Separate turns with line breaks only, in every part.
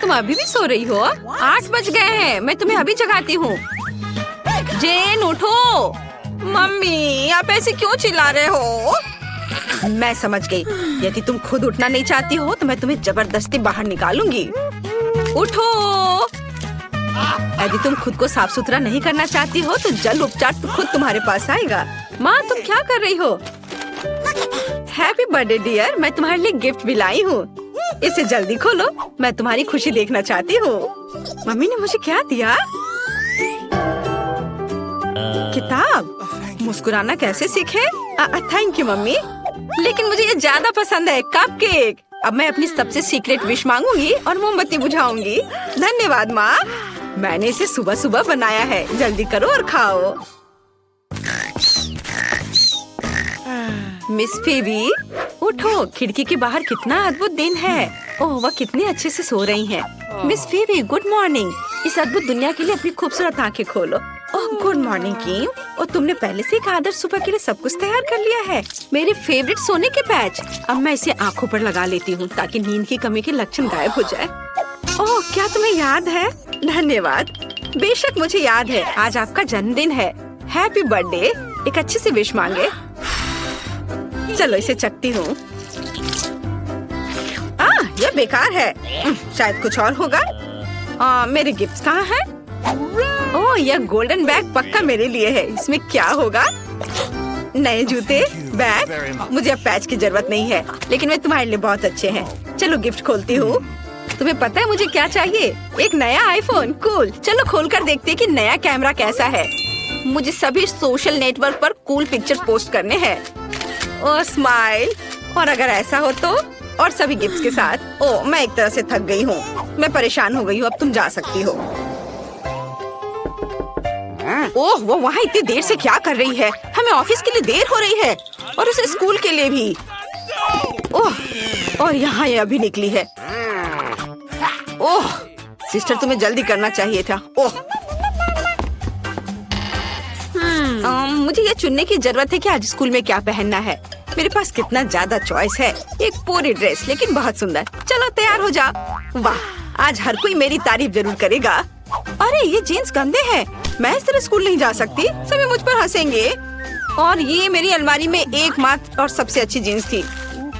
तुम अभी भी सो रही हो? 8 बज गए हैं, मैं तुम्हें अभी जगाती हूँ। जेन उठो। मम्मी आप ऐसे क्यों चिल्ला रहे हो? मैं समझ गई, यदि तुम खुद उठना नहीं चाहती हो तो मैं तुम्हें जबरदस्ती बाहर निकालूंगी। उठो। यदि तुम खुद को साफ सुथरा नहीं करना चाहती हो तो जल उपचार तो खुद तुम्हारे पास आएगा। माँ तुम क्या कर रही हो? हैप्पी बर्थडे डियर, मैं तुम्हारे लिए गिफ्ट भी लाई हूँ। इसे जल्दी खोलो, मैं तुम्हारी खुशी देखना चाहती हूँ। मम्मी ने मुझे क्या दिया? किताब। मुस्कुराना कैसे सीखे? थैंक यू मम्मी, लेकिन मुझे ये ज्यादा पसंद है, कपकेक। अब मैं अपनी सबसे सीक्रेट विश मांगूंगी और मोमबत्ती बुझाऊंगी। धन्यवाद माँ, मैंने इसे सुबह सुबह बनाया है। जल्दी करो और खाओ। मिस फेबी उठो, खिड़की के बाहर कितना अद्भुत दिन है। ओह वह कितनी अच्छे से सो रही हैं। Miss फेबी good morning. इस अद्भुत दुनिया के लिए अपनी खूबसूरत आंखें खोलो। ओह गुड मॉर्निंग किम। और तुमने पहले से एक आदर्श सुबह के लिए सब कुछ तैयार कर लिया है। मेरे फेवरेट सोने के पैच। अब मैं इसे आंखों पर लगा लेती हूँ ताकि नींद की कमी के लक्षण गायब हो जाए। ओह क्या तुम्हें याद है? धन्यवाद। बेशक मुझे याद है, आज आपका जन्मदिन है। Happy birthday. एक अच्छे से विश मांगे। चलो इसे चखती हूँ। यह बेकार है। शायद कुछ और होगा। मेरे गिफ्ट्स कहाँ हैं? ओह यह गोल्डन बैग पक्का मेरे लिए है। इसमें क्या होगा? नए जूते, बैग। मुझे अब पैच की जरूरत नहीं है, लेकिन वे तुम्हारे लिए बहुत अच्छे हैं। चलो गिफ्ट खोलती हूँ। तुम्हें पता है मुझे क्या चाहिए? एक नया आईफोन। कूल। चलो खोलकर देखते हैं कि नया कैमरा कैसा है। मुझे सभी सोशल नेटवर्क पर कूल पिक्चर पोस्ट करने हैं। ओह स्माइल। और अगर ऐसा हो तो? और सभी गिफ्ट्स के साथ। ओह मैं एक तरह से थक गई हूँ, मैं परेशान हो गई हूँ। अब तुम जा सकती हो। ओह वो वहाँ इतनी देर से क्या कर रही है? हमें ऑफिस के लिए देर हो रही है और उसे स्कूल के लिए भी। ओह और यहाँ ये अभी निकली है। ओह सिस्टर तुम्हें जल्दी करना चाहिए था। ओह मुझे ये चुनने की जरूरत है कि आज स्कूल में क्या पहनना है। मेरे पास कितना ज्यादा चॉइस है। एक पूरी ड्रेस, लेकिन बहुत सुंदर। चलो तैयार हो जा। वाह आज हर कोई मेरी तारीफ जरूर करेगा। अरे ये जीन्स गंदे हैं, मैं इस तरह स्कूल नहीं जा सकती। सभी मुझ पर हंसेंगे। और ये मेरी अलमारी में एकमात्र और सबसे अच्छी जीन्स थी।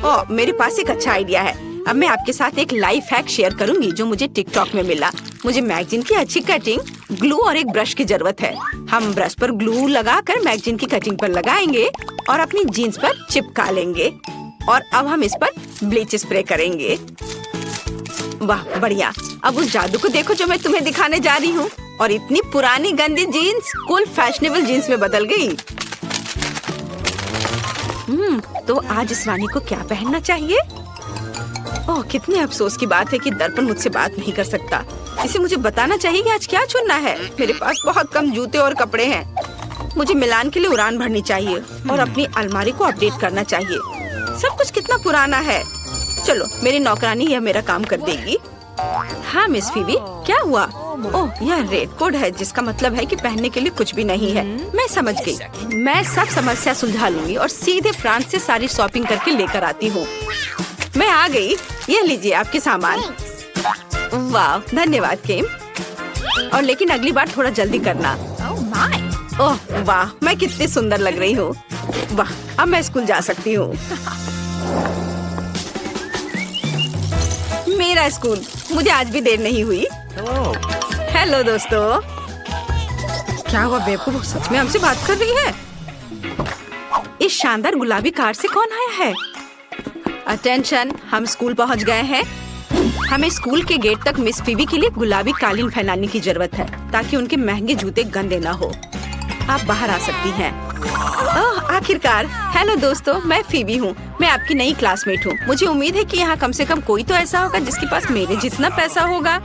ओह मेरे पास एक अच्छा आइडिया है। अब मैं आपके साथ एक लाइफ हैक शेयर करूंगी जो मुझे टिकटॉक में मिला। मुझे मैगजीन की अच्छी कटिंग, ग्लू और एक ब्रश की जरूरत है। हम ब्रश पर ग्लू लगाकर मैगजीन की कटिंग पर लगाएंगे और अपनी जीन्स पर चिपका लेंगे। और अब हम इस पर ब्लीच स्प्रे करेंगे। वाह बढ़िया। अब उस जादू को देखो जो मैं तुम्हें दिखाने जा रही हूँ। और इतनी पुरानी गंदी जीन्स कूल फैशनेबल जीन्स में बदल गई। तो आज इस रानी को क्या पहनना चाहिए? ओह कितने अफसोस की बात है कि दर्पण मुझसे बात नहीं कर सकता। इसे मुझे बताना चाहिए कि आज क्या चुनना है। मेरे पास बहुत कम जूते और कपड़े हैं। मुझे मिलान के लिए उड़ान भरनी चाहिए और अपनी अलमारी को अपडेट करना चाहिए। सब कुछ कितना पुराना है। चलो मेरी नौकरानी यह मेरा काम कर देगी। हाँ मिस फीबी क्या हुआ? ओह यह रेड कोड है, जिसका मतलब है कि पहनने के लिए कुछ भी नहीं है। मैं समझ गई। मैं सब समस्या सुलझा लूंगी और सीधे फ्रांस से सारी शॉपिंग करके लेकर आती हूँ। मैं आ गई। ये लीजिए आपके सामान। वाह धन्यवाद किम। और लेकिन अगली बार थोड़ा जल्दी करना। ओह वाह मैं कितनी सुंदर लग रही हूँ। वाह अब मैं स्कूल जा सकती हूँ। मेरा स्कूल। मुझे आज भी देर नहीं हुई। हेलो दोस्तों। क्या हुआ बेवकूफ, सच में हमसे बात कर रही है? इस शानदार गुलाबी कार से कौन आया है? अटेंशन, हम स्कूल पहुंच गए हैं। हमें स्कूल के गेट तक मिस फीबी के लिए गुलाबी कालीन फैलाने की जरूरत है ताकि उनके महंगे जूते गंदे ना हो। आप बाहर आ सकती हैं। ओह आखिरकार। हेलो दोस्तों, मैं फीबी हूँ। मैं आपकी नई क्लासमेट हूँ। मुझे उम्मीद है कि यहाँ कम से कम कोई तो ऐसा होगा जिसके पास मेरे जितना पैसा होगा।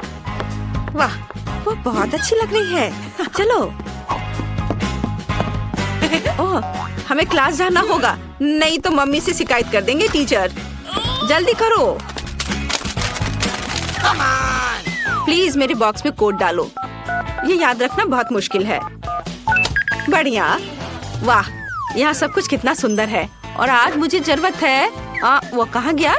वाह वो बहुत अच्छी लग रही है। चलो। ओह हमें क्लास जाना होगा, नहीं तो मम्मी से शिकायत कर देंगे टीचर। जल्दी करो। प्लीज मेरे बॉक्स में कोड डालो। ये याद रखना बहुत मुश्किल है। बढ़िया। वाह यहाँ सब कुछ कितना सुंदर है। और आज मुझे जरूरत है। वो कहाँ गया?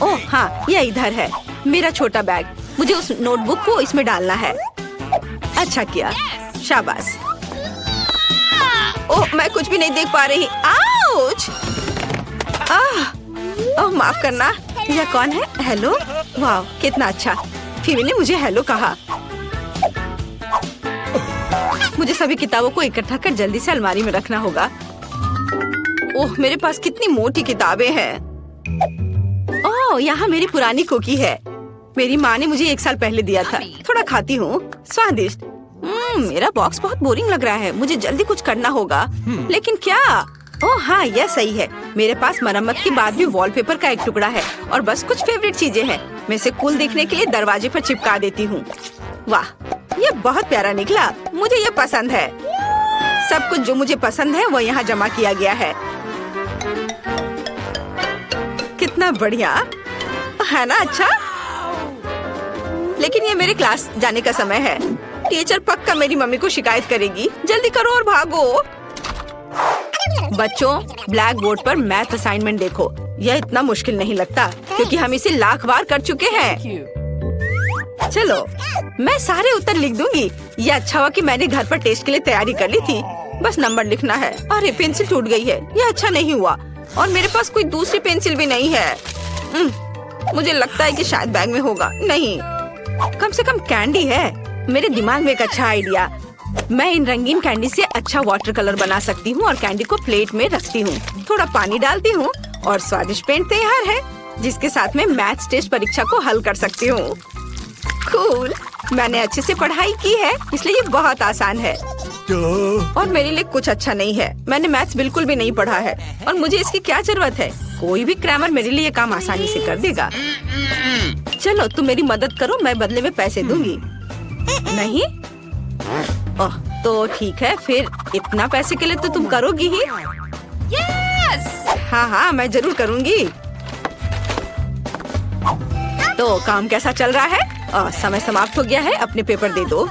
ओह हाँ ये इधर है। मेरा छोटा बैग। मुझे उस नोटबुक को इसमें डालना है। अच्छा किया, शाबाश। ओह, मैं कुछ भी नहीं देख पा रही। आउच! ओह, माफ करना। यह कौन है? हेलो। वाह, कितना अच्छा। फीवी ने मुझे हेलो कहा। मुझे सभी किताबों को इकट्ठा कर जल्दी से अलमारी में रखना होगा। ओह, मेरे पास कितनी मोटी किताबें हैं। ओह, यहाँ मेरी पुरानी कुकी है। मेरी माँ ने मुझे 1 साल पहले दिया था। थोड़ा खाती हूँ। स्वादिष्ट। मेरा बॉक्स बहुत बोरिंग लग रहा है। मुझे जल्दी कुछ करना होगा। लेकिन क्या? ओह हाँ, यह सही है। मेरे पास मरम्मत के बाद भी वॉलपेपर का एक टुकड़ा है और बस कुछ फेवरेट चीजें हैं। मैं इसे कूल देखने के लिए दरवाजे पर चिपका देती हूँ। वाह, ये बहुत प्यारा निकला। मुझे ये पसंद है। सब कुछ जो मुझे पसंद है वो यहाँ जमा किया गया है। कितना बढ़िया है ना? अच्छा, लेकिन ये मेरे क्लास जाने का समय है। टीचर पक्का मेरी मम्मी को शिकायत करेगी। जल्दी करो और भागो। बच्चों, ब्लैक बोर्ड पर मैथ असाइनमेंट देखो। यह इतना मुश्किल नहीं लगता क्योंकि हम इसे लाख बार कर चुके हैं। चलो, मैं सारे उत्तर लिख दूंगी। यह अच्छा हुआ कि मैंने घर पर टेस्ट के लिए तैयारी कर ली थी। बस नंबर लिखना है। अरे, पेंसिल टूट गई है। यह अच्छा नहीं हुआ और मेरे पास कोई दूसरी पेंसिल भी नहीं है। मुझे लगता है कि शायद बैग में होगा। नहीं, कम से कम कैंडी है। मेरे दिमाग में एक अच्छा आइडिया। मैं इन रंगीन कैंडी से अच्छा वाटर कलर बना सकती हूँ और कैंडी को प्लेट में रखती हूँ। थोड़ा पानी डालती हूँ और स्वादिष्ट पेंट तैयार है, जिसके साथ मैं मैथ्स टेस्ट परीक्षा को हल कर सकती हूँ। कूल। मैंने अच्छे से पढ़ाई की है, इसलिए ये बहुत आसान है। और मेरे लिए कुछ अच्छा नहीं है। मैंने मैथ्स बिल्कुल भी नहीं पढ़ा है और मुझे इसकी क्या जरूरत है? कोई भी क्रैमर मेरे लिए ये काम आसानी से कर देगा। चलो, तुम मेरी मदद करो, मैं बदले में पैसे दूंगी। नहीं? ओह, तो ठीक है, फिर इतना पैसे के लिए तो तुम करोगी ही। हाँ हाँ, मैं जरूर करूंगी। तो काम कैसा चल रहा है? समय समाप्त हो गया है। अपने पेपर दे दो।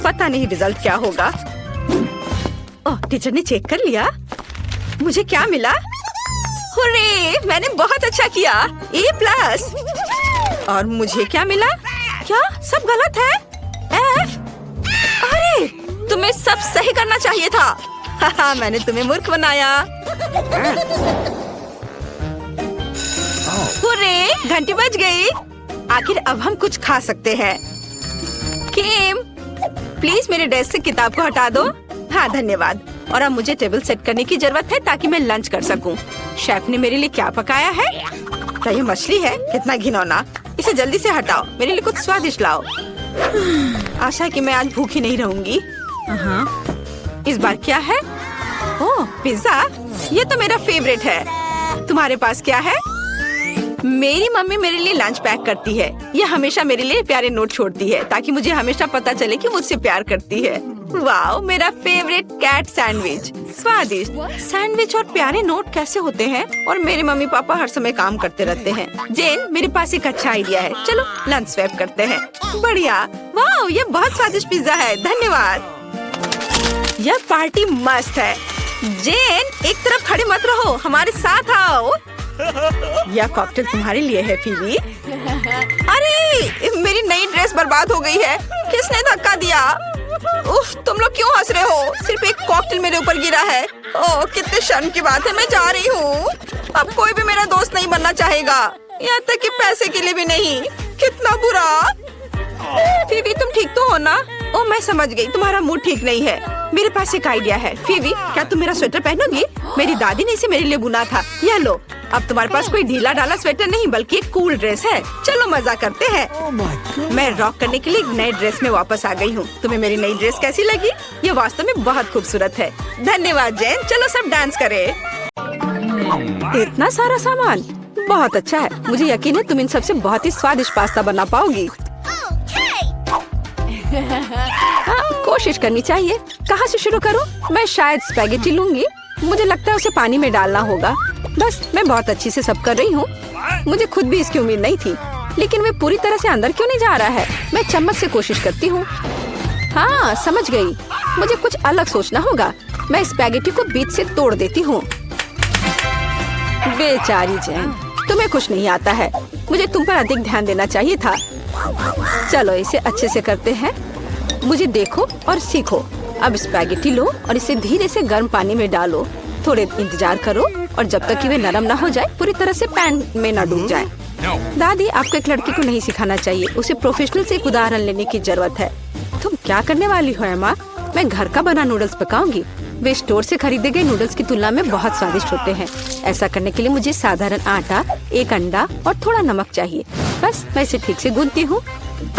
पता नहीं रिजल्ट क्या होगा। ओह, टीचर ने चेक कर लिया। मुझे क्या मिला? हुर्रे, मैंने बहुत अच्छा किया। A+। और मुझे क्या मिला? क्या सब गलत है? F। अरे, तुम्हें सब सही करना चाहिए था। हाहा, मैंने तुम्हें मूर्ख बनाया। हुर्रे, घंटी बज गई। आखिर अब हम कुछ खा सकते हैं। किम, प्लीज मेरे डेस्क से किताब को हटा दो। हाँ, धन्यवाद। और अब मुझे टेबल सेट करने की जरूरत है ताकि मैं लंच कर सकूं। शेफ ने मेरे लिए क्या पकाया है? क्या ये मछली है? कितना घिनौना। इसे जल्दी से हटाओ। मेरे लिए कुछ स्वादिष्ट लाओ। आशा है कि मैं आज भूखी नहीं रहूंगी। इस बार क्या है? ओह, पिज्जा। ये तो मेरा फेवरेट है। तुम्हारे पास क्या है? मेरी मम्मी मेरे लिए लंच पैक करती है। यह हमेशा मेरे लिए प्यारे नोट छोड़ती है ताकि मुझे हमेशा पता चले कि मुझसे प्यार करती है। वाओ, मेरा फेवरेट कैट सैंडविच। स्वादिष्ट। सैंडविच और प्यारे नोट कैसे होते हैं? और मेरे मम्मी पापा हर समय काम करते रहते हैं। जेन, मेरे पास एक अच्छा आइडिया है। चलो लंच स्वैप करते हैं। बढ़िया। वाओ, ये बहुत स्वादिष्ट पिज्जा है। धन्यवाद। यह पार्टी मस्त है। जेन, एक तरफ खड़े मत रहो, हमारे साथ आओ। यह कॉकटेल तुम्हारे लिए है, फीवी। अरे, मेरी नई ड्रेस बर्बाद हो गई है। किसने धक्का दिया? उफ, तुम लोग क्यों हंस रहे हो? सिर्फ एक कॉकटेल मेरे ऊपर गिरा है। ओह, कितने शर्म की बात है। मैं जा रही हूँ। अब कोई भी मेरा दोस्त नहीं बनना चाहेगा, यहाँ तक कि पैसे के लिए भी नहीं। कितना बुरा। फीवी, तुम ठीक तो हो ना? ओह, मैं समझ गई, तुम्हारा मूड ठीक नहीं है। मेरे पास एक आइडिया है। फीवी, क्या तुम मेरा स्वेटर पहनोगी? मेरी दादी ने इसे मेरे लिए बुना था। यह लो। अब तुम्हारे पास कोई ढीला ढाला स्वेटर नहीं बल्कि एक कूल ड्रेस है। चलो मजा करते हैं। मैं रॉक करने के लिए एक नए ड्रेस में वापस आ गई हूँ। तुम्हें मेरी नई ड्रेस कैसी लगी? ये वास्तव में बहुत खूबसूरत है। धन्यवाद जैन। चलो सब डांस करें। इतना सारा सामान बहुत अच्छा है। मुझे यकीन है तुम इन सबसे बहुत ही स्वादिष्ट पास्ता बना पाओगी। कोशिश करनी चाहिए। कहाँ से शुरू करूँ? मैं शायद स्पैगेटी लूंगी। मुझे लगता है उसे पानी में डालना होगा। बस, मैं बहुत अच्छी से सब कर रही हूँ। मुझे खुद भी इसकी उम्मीद नहीं थी, लेकिन वे पूरी तरह से अंदर क्यों नहीं जा रहा है? मैं चम्मच से कोशिश करती हूँ। हाँ, समझ गई। मुझे कुछ अलग सोचना होगा। मैं स्पैगेटी को बीच से तोड़ देती हूँ। बेचारी जैन, तुम्हें कुछ नहीं आता है। मुझे तुम पर अधिक ध्यान देना चाहिए था। चलो इसे अच्छे से करते हैं। मुझे देखो और सीखो। अब स्पैगेटी लो और इसे धीरे से गर्म पानी में डालो। थोड़े इंतजार करो और जब तक कि वे नरम ना हो जाए, पूरी तरह से पैन में न डूब जाए। दादी, आपको एक लड़की को नहीं सिखाना चाहिए, उसे प्रोफेशनल से एक उदाहरण लेने की जरूरत है। तुम क्या करने वाली हो अम्मा? मैं घर का बना नूडल्स पकाऊंगी। वे स्टोर से खरीदे गए नूडल्स की तुलना में बहुत स्वादिष्ट होते हैं। ऐसा करने के लिए मुझे साधारण आटा, एक अंडा और थोड़ा नमक चाहिए। बस मैं इसे ठीक से गूंथती हूँ।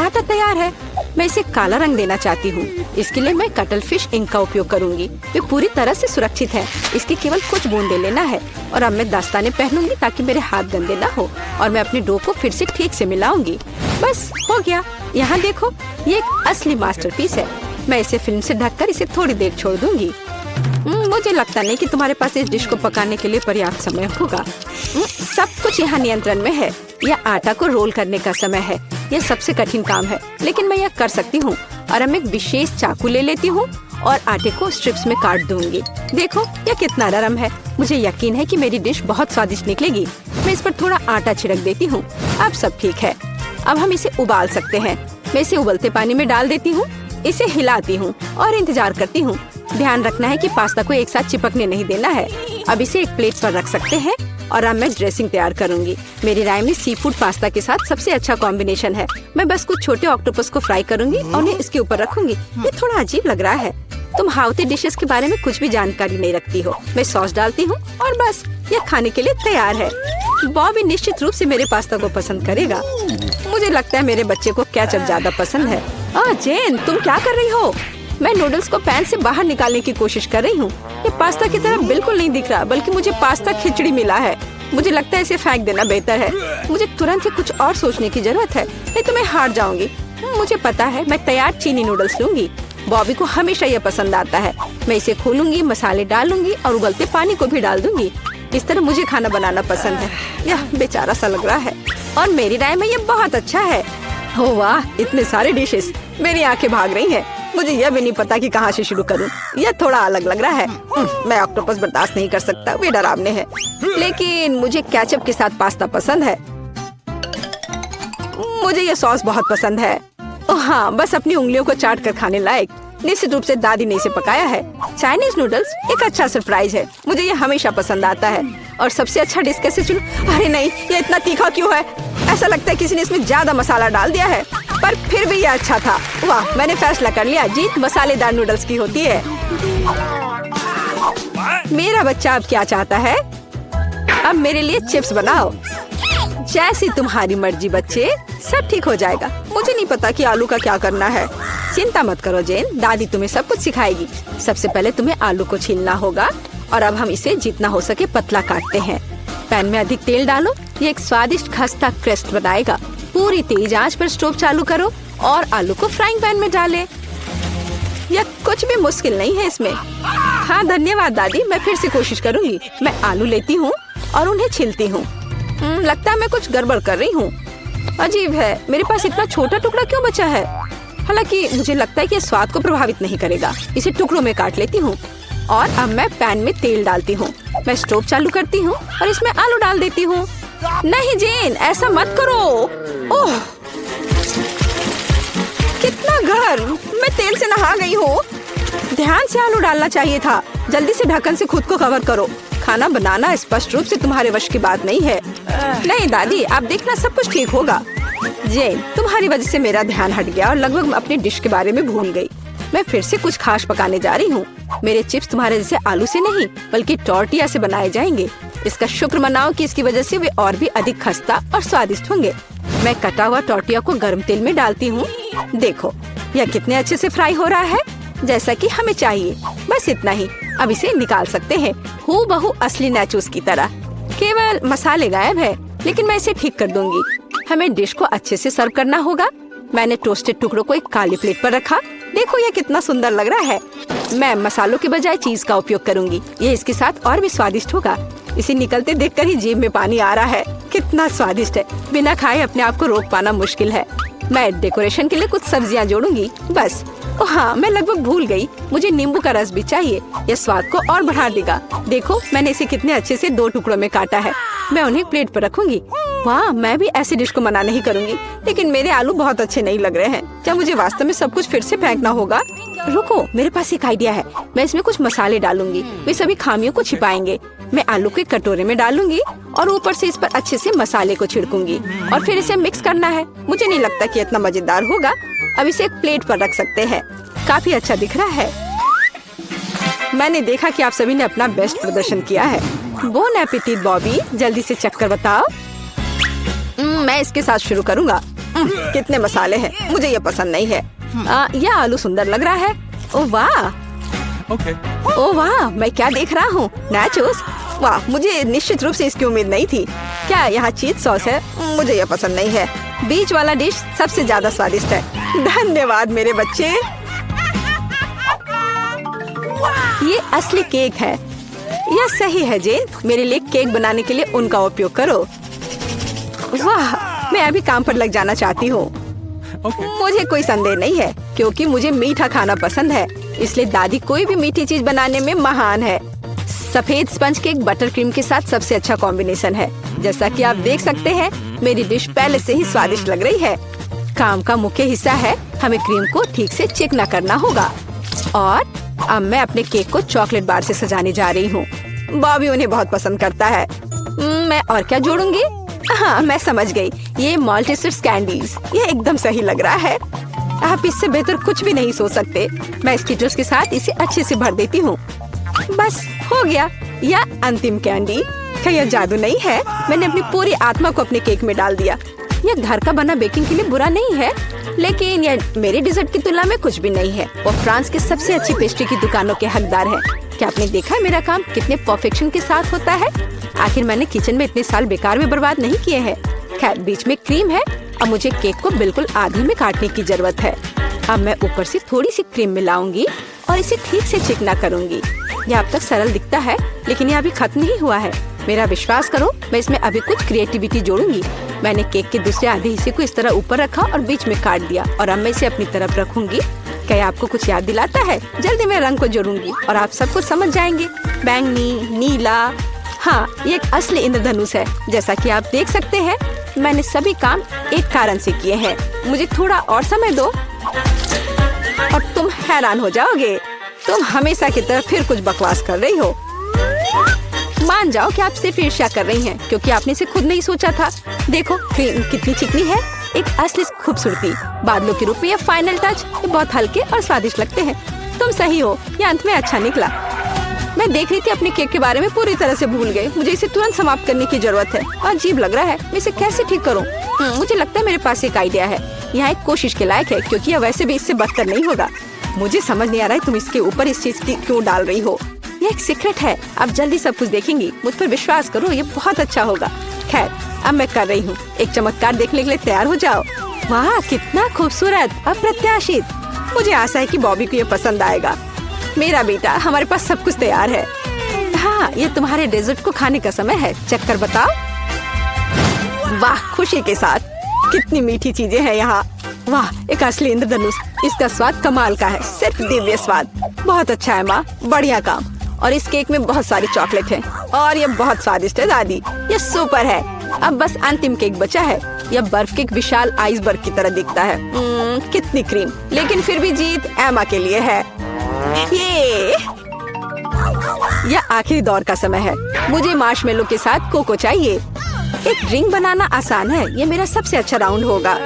आटा तैयार है। मैं इसे काला रंग देना चाहती हूँ। इसके लिए मैं कटल फिश इंक का उपयोग करूँगी। वे पूरी तरह से सुरक्षित है। इसकी केवल कुछ बूंदे लेना है और अब मैं दस्ताने पहनूंगी ताकि मेरे हाथ गंदे ना हो। और मैं अपने डो को फिर से ठीक से मिलाऊंगी। बस हो गया। यहाँ देखो, ये एक असली मास्टरपीस है। मैं इसे फिल्म से ढककर इसे थोड़ी देर छोड़ दूंगी। मुझे लगता नहीं कि तुम्हारे पास इस डिश को पकाने के लिए पर्याप्त समय होगा। सब कुछ यहाँ नियंत्रण में है। यह आटा को रोल करने का समय है। यह सबसे कठिन काम है, लेकिन मैं यह कर सकती हूँ। और अब एक विशेष चाकू ले लेती हूँ और आटे को स्ट्रिप्स में काट दूंगी। देखो यह कितना नरम है। मुझे यकीन है कि मेरी डिश बहुत स्वादिष्ट निकलेगी। मैं इस पर थोड़ा आटा छिड़क देती हूँ। अब सब ठीक है। अब हम इसे उबाल सकते हैं। मैं इसे उबलते पानी में डाल देती हूँ। इसे हिलाती हूँ और इंतजार करती हूँ। ध्यान रखना है कि पास्ता को एक साथ चिपकने नहीं देना है। अब इसे एक प्लेट पर रख सकते हैं और अब मैं ड्रेसिंग तैयार करूंगी। मेरी राय में सी फूड पास्ता के साथ सबसे अच्छा कॉम्बिनेशन है। मैं बस कुछ छोटे ऑक्टोपस को फ्राई करूंगी और उन्हें इसके ऊपर रखूंगी। ये थोड़ा अजीब लग रहा है। तुम हाउती डिशेस के बारे में कुछ भी जानकारी नहीं रखती हो। मैं सॉस डालती हूँ और बस यह खाने के लिए तैयार है। बॉबी निश्चित रूप से मेरे पास्ता को पसंद करेगा। मुझे लगता है मेरे बच्चे को केचप ज्यादा पसंद है। जेन, तुम क्या कर रही हो? मैं नूडल्स को पैन से बाहर निकालने की कोशिश कर रही हूँ। ये पास्ता की तरह बिल्कुल नहीं दिख रहा, बल्कि मुझे पास्ता खिचड़ी मिला है। मुझे लगता है इसे फेंक देना बेहतर है। मुझे तुरंत ही कुछ और सोचने की जरूरत है, नहीं तो मैं हार जाऊंगी। मुझे पता है, मैं तैयार चीनी नूडल्स लूंगी। बॉबी को हमेशा यह पसंद आता है। मैं इसे खोलूंगी, मसाले डालूंगी और उबलते पानी को भी डाल दूंगी। इस तरह मुझे खाना बनाना पसंद है। यह बेचारा सा लग रहा है और मेरी राय में ये बहुत अच्छा है। हो वाह, इतने सारे डिशेस। मेरी आंखें भाग रही हैं। मुझे यह भी नहीं पता कि कहाँ से शुरू करूं। यह थोड़ा अलग लग रहा है। मैं ऑक्टोपस बर्दाश्त नहीं कर सकता, वे डरावने हैं। लेकिन मुझे केचप के साथ पास्ता पसंद है। मुझे यह सॉस बहुत पसंद है। हाँ, बस अपनी उंगलियों को चाट कर खाने लायक। निश्चित रूप से दादी ने इसे पकाया है। चाइनीज नूडल्स एक अच्छा सरप्राइज है। मुझे ये हमेशा पसंद आता है। और सबसे अच्छा डिश कैसे चुनूं? अरे नहीं, ये इतना तीखा क्यों है? ऐसा लगता है किसी ने इसमें ज्यादा मसाला डाल दिया है। पर फिर भी ये अच्छा था। वाह, मैंने फैसला कर लिया, जीत मसालेदार नूडल्स की होती है। मेरा बच्चा अब क्या चाहता है? अब मेरे लिए चिप्स बनाओ। जैसी तुम्हारी मर्जी बच्चे, सब ठीक हो जाएगा। मुझे नहीं पता कि आलू का क्या करना है। चिंता मत करो जेन, दादी तुम्हें सब कुछ सिखाएगी। सबसे पहले तुम्हें आलू को छीलना होगा और अब हम इसे जितना हो सके पतला काटते हैं। पैन में अधिक तेल डालो। ये एक स्वादिष्ट खस्ता क्रस्ट बनाएगा। पूरी तेज आंच पर स्टोव चालू करो और आलू को फ्राइंग पैन में डालें। यह कुछ भी मुश्किल नहीं है इसमें। हाँ धन्यवाद दादी, मैं फिर से कोशिश करूंगी। मैं आलू लेती हूँ और उन्हें छीलती हूँ। लगता है मैं कुछ गड़बड़ कर रही हूँ। अजीब है, मेरे पास इतना छोटा टुकड़ा क्यों बचा है? हालांकि मुझे लगता है कि स्वाद को प्रभावित नहीं करेगा। इसे टुकड़ों में काट लेती हूँ और अब मैं पैन में तेल डालती हूँ। मैं स्टोव चालू करती हूँ और इसमें आलू डाल देती हूँ। नहीं जेन, ऐसा मत करो। ओह, कितना गर्म! मैं तेल से नहा गई हूँ। ध्यान से आलू डालना चाहिए था। जल्दी से ढक्कन से खुद को कवर करो। खाना बनाना स्पष्ट रूप से तुम्हारे वश की बात नहीं है। नहीं दादी, आप देखना सब कुछ ठीक होगा। जेन, तुम्हारी वजह से मेरा ध्यान हट गया और लगभग मैं अपनी डिश के बारे में भूल गई। मैं फिर से कुछ खास पकाने जा रही हूँ। मेरे चिप्स तुम्हारे जैसे आलू से नहीं, बल्कि टॉर्टिया से बनाए जाएंगे। इसका शुक्र मनाओ कि इसकी वजह से वे और भी अधिक खस्ता और स्वादिष्ट होंगे। मैं कटा हुआ टॉर्टिया को गर्म तेल में डालती हूँ। देखो, यह कितने अच्छे से फ्राई हो रहा है, जैसा कि हमें चाहिए। बस इतना ही। अब इसे निकाल सकते हैं, हूबहू असली नाचोस की तरह। केवल मसाले गायब है, लेकिन मैं इसे ठीक कर दूंगी। हमें डिश को अच्छे से सर्व करना होगा। मैंने टोस्टेड टुकड़ों को एक काली प्लेट पर रखा। देखो यह कितना सुंदर लग रहा है। मैं मसालों के बजाय चीज का उपयोग करूंगी। ये इसके साथ और भी स्वादिष्ट होगा। इसे निकलते देखकर ही जीभ में पानी आ रहा है। कितना स्वादिष्ट है। बिना खाए अपने आप को रोक पाना मुश्किल है। मैं डेकोरेशन के लिए कुछ सब्जियां जोड़ूंगी। बस। ओ हाँ, मैं लगभग भूल गई। मुझे नींबू का रस भी चाहिए। यह स्वाद को और बढ़ा देगा। देखो, मैंने इसे कितने अच्छे से 2 टुकड़ों में काटा है। मैं उन्हें प्लेट पर रखूंगी। वाह, मैं भी ऐसी डिश को मना नहीं करूंगी, लेकिन मेरे आलू बहुत अच्छे नहीं लग रहे हैं। क्या मुझे वास्तव में सब कुछ फिर से फेंकना होगा? रुको, मेरे पास एक आइडिया है। मैं इसमें कुछ मसाले डालूंगी, वे सभी खामियों को छिपाएंगे। मैं आलू को एक कटोरे में डालूंगी और ऊपर से इस पर अच्छे से मसाले को छिड़कूंगी और फिर इसे मिक्स करना है। मुझे नहीं लगता कि इतना मजेदार होगा। अब इसे एक प्लेट पर रख सकते हैं। काफी अच्छा दिख रहा है। मैंने देखा कि आप सभी ने अपना बेस्ट प्रदर्शन किया है। बोन एपेटिट बॉबी, जल्दी से चख कर बताओ। मैं इसके साथ शुरू करूंगा। कितने मसाले हैं, मुझे ये पसंद नहीं है। यह आलू सुंदर लग रहा है। ओह वाह, ओह वाह, मैं क्या देख रहा हूँ? नाचोस। वाह, मुझे निश्चित रूप से इसकी उम्मीद नहीं थी। क्या यहाँ चीज सॉस है? मुझे यह पसंद नहीं है। बीच वाला डिश सबसे ज्यादा स्वादिष्ट है। धन्यवाद मेरे बच्चे। ये असली केक है। यह सही है जेन। मेरे लिए केक बनाने के लिए उनका उपयोग करो। वाह, मैं अभी काम पर लग जाना चाहती हूँ। मुझे कोई संदेह नहीं है क्योंकि मुझे मीठा खाना पसंद है, इसलिए दादी कोई भी मीठी चीज बनाने में महान है। सफेद स्पंज केक बटर क्रीम के साथ सबसे अच्छा कॉम्बिनेशन है। जैसा कि आप देख सकते हैं, मेरी डिश पहले से ही स्वादिष्ट लग रही है। काम का मुख्य हिस्सा है, हमें क्रीम को ठीक से चिकना करना होगा। और अब मैं अपने केक को चॉकलेट बार से सजाने जा रही हूँ। बॉबी उन्हें बहुत पसंद करता है। मैं और क्या जोड़ूंगी? हाँ, मैं समझ गई। ये माल्टेसर्स कैंडीज, ये एकदम सही लग रहा है। आप इससे बेहतर कुछ भी नहीं सोच सकते। मैं स्किटल्स के साथ इसे अच्छे से भर देती हूँ। बस हो गया। यह अंतिम कैंडी। क्या यह जादू नहीं है? मैंने अपनी पूरी आत्मा को अपने केक में डाल दिया। यह घर का बना बेकिंग के लिए बुरा नहीं है, लेकिन यह मेरे डिजर्ट की तुलना में कुछ भी नहीं है। और फ्रांस के सबसे अच्छी पेस्ट्री की दुकानों के हकदार हैं। क्या आपने देखा मेरा काम कितने परफेक्शन के साथ होता है? आखिर मैंने किचन में इतने साल बेकार में बर्बाद नहीं किए हैं। खैर, बीच में क्रीम है। अब मुझे केक को बिल्कुल आधे में काटने की जरूरत है। अब मैं ऊपर से थोड़ी सी क्रीम मिलाऊंगी और इसे ठीक से चिकना करूंगी। यह अब तक सरल दिखता है, लेकिन यह अभी खत्म नहीं हुआ है। मेरा विश्वास करो, मैं इसमें अभी कुछ क्रिएटिविटी जोड़ूंगी। मैंने केक के दूसरे आधे हिस्से को इस तरह ऊपर रखा और बीच में काट दिया और अब मैं इसे अपनी तरफ रखूंगी। क्या आपको कुछ याद दिलाता है? जल्दी मैं रंग को जोड़ूंगी और आप सब कुछ समझ जाएंगे। बैंगनी, नीला। हाँ, ये एक असली इंद्रधनुष है। जैसा कि आप देख सकते हैं, मैंने सभी काम एक कारण से किए हैं। मुझे थोड़ा और समय दो और तुम हैरान हो जाओगे। तुम हमेशा की तरह फिर कुछ बकवास कर रही हो। मान जाओ कि आप सिर्फ ईर्ष्या कर रही हैं, क्योंकि आपने इसे खुद नहीं सोचा था। देखो क्रीम कितनी चिकनी है, एक असली खूबसूरती। बादलों के रूप में ये फाइनल टच। ये बहुत हल्के और स्वादिष्ट लगते हैं। तुम सही हो, ये अंत में अच्छा निकला। मैं देख रही थी अपने केक के बारे में पूरी तरह से भूल गई। मुझे इसे तुरंत समाप्त करने की जरूरत है। अजीब लग रहा है, मैं इसे कैसे ठीक करूं? मुझे लगता है मेरे पास एक आइडिया है। यहाँ एक कोशिश के लायक है, क्योंकि यह वैसे भी इससे बदतर नहीं होगा। मुझे समझ नहीं आ रहा है तुम इसके ऊपर इस चीज की क्यों डाल रही हो। ये एक सीक्रेट है। आप जल्दी सब कुछ देखेंगी। मुझ पर विश्वास करो, ये बहुत अच्छा होगा। खैर, अब मैं कर रही हूँ। एक चमत्कार देखने के लिए तैयार हो जाओ। वाह, कितना खूबसूरत, अप्रत्याशित। मुझे आशा है कि बॉबी को ये पसंद आएगा। मेरा बेटा, हमारे पास सब कुछ तैयार है। हाँ, ये तुम्हारे डेजर्ट को खाने का समय है। चख कर बताओ। वाह, खुशी के साथ। कितनी मीठी चीजें हैं यहाँ। वाह, एक असली इंद्रधनुष। इसका स्वाद कमाल का है, सिर्फ दिव्य स्वाद। बहुत अच्छा है माँ, बढ़िया काम। और इस केक में बहुत सारी चॉकलेट है और ये बहुत स्वादिष्ट है दादी। ये सुपर है। अब बस अंतिम केक बचा है। यह बर्फ के एक विशाल आइसबर्ग की तरह दिखता है। कितनी क्रीम, लेकिन फिर भी जीत एमा के लिए है। यह आखिरी दौर का समय है। मुझे मार्शमेलो के साथ कोको चाहिए। एक ड्रिंक बनाना आसान है। ये मेरा सबसे अच्छा राउंड होगा।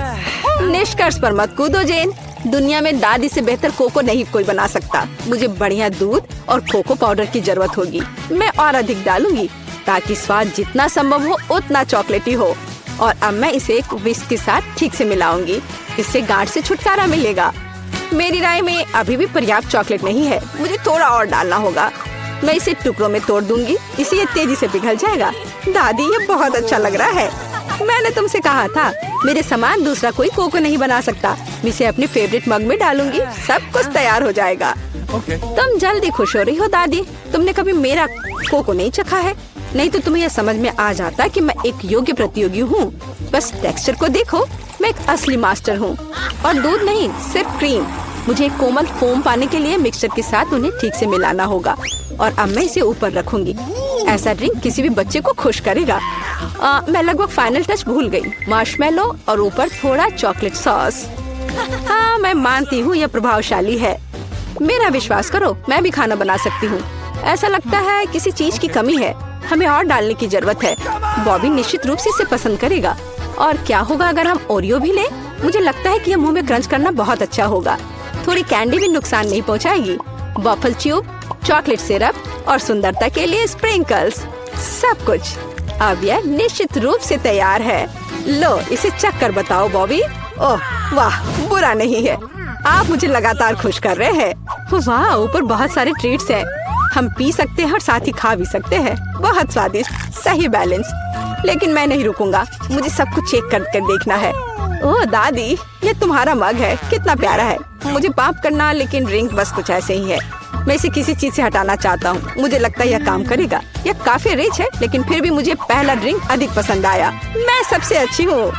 निष्कर्ष पर मत कूदो जेन। दुनिया में दादी से बेहतर कोको नहीं कोई बना सकता। मुझे बढ़िया दूध और कोको पाउडर की जरूरत होगी। मैं और अधिक डालूंगी ताकि स्वाद जितना संभव हो उतना चॉकलेटी हो। और अब मैं इसे एक विस्क के साथ ठीक से मिलाऊंगी। इससे गांठ से छुटकारा मिलेगा। मेरी राय में अभी भी पर्याप्त चॉकलेट नहीं है। मुझे थोड़ा और डालना होगा। मैं इसे टुकड़ों में तोड़ दूंगी, इससे ये तेजी से पिघल जाएगा। दादी, ये बहुत अच्छा लग रहा है। मैंने तुमसे कहा था, मेरे समान दूसरा कोई कोको नहीं बना सकता। मैं इसे अपने फेवरेट मग में डालूंगी। सब कुछ तैयार हो जाएगा। तुम जल्दी खुश हो रही हो दादी। तुमने कभी मेरा कोको नहीं चखा है, नहीं तो तुम्हें यह समझ में आ जाता कि मैं एक योग्य प्रतियोगी हूँ। बस टेक्सचर को देखो, मैं एक असली मास्टर हूँ। और दूध नहीं, सिर्फ क्रीम। मुझे एक कोमल फोम पाने के लिए मिक्सचर के साथ उन्हें ठीक से मिलाना होगा। और अब मैं इसे ऊपर रखूंगी। ऐसा ड्रिंक किसी भी बच्चे को खुश करेगा। मैं लगभग फाइनल टच भूल गई, मार्शमेलो और ऊपर थोड़ा चॉकलेट सॉस। हाँ, मैं मानती हूँ यह प्रभावशाली है। मेरा विश्वास करो, मैं भी खाना बना सकती हूँ। ऐसा लगता है किसी चीज की कमी है, हमें और डालने की जरूरत है। बॉबी निश्चित रूप से इसे पसंद करेगा। और क्या होगा अगर हम ओरियो भी लें? मुझे लगता है कि यह मुंह में क्रंच करना बहुत अच्छा होगा। थोड़ी कैंडी भी नुकसान नहीं पहुंचाएगी। वॉफल ट्यूब, चॉकलेट सिरप और सुंदरता के लिए स्प्रिंकल्स, सब कुछ। अब यह निश्चित रूप से तैयार है। लो, इसे चख कर बताओ बॉबी। ओह वाह, बुरा नहीं है। आप मुझे लगातार खुश कर रहे हैं। वाह, ऊपर बहुत सारे ट्रीट्स हैं। हम पी सकते हैं और साथ ही खा भी सकते हैं। बहुत स्वादिष्ट, सही बैलेंस। लेकिन मैं नहीं रुकूंगा, मुझे सब कुछ चेक कर देखना है। ओह दादी, ये तुम्हारा मग है, कितना प्यारा है। मुझे माफ करना, लेकिन ड्रिंक बस कुछ ऐसे ही है। मैं इसे किसी चीज से हटाना चाहता हूँ। मुझे लगता है यह काम करेगा। यह काफी रिच है, लेकिन फिर भी मुझे पहला ड्रिंक अधिक पसंद आया। मैं सबसे अच्छी हूँ।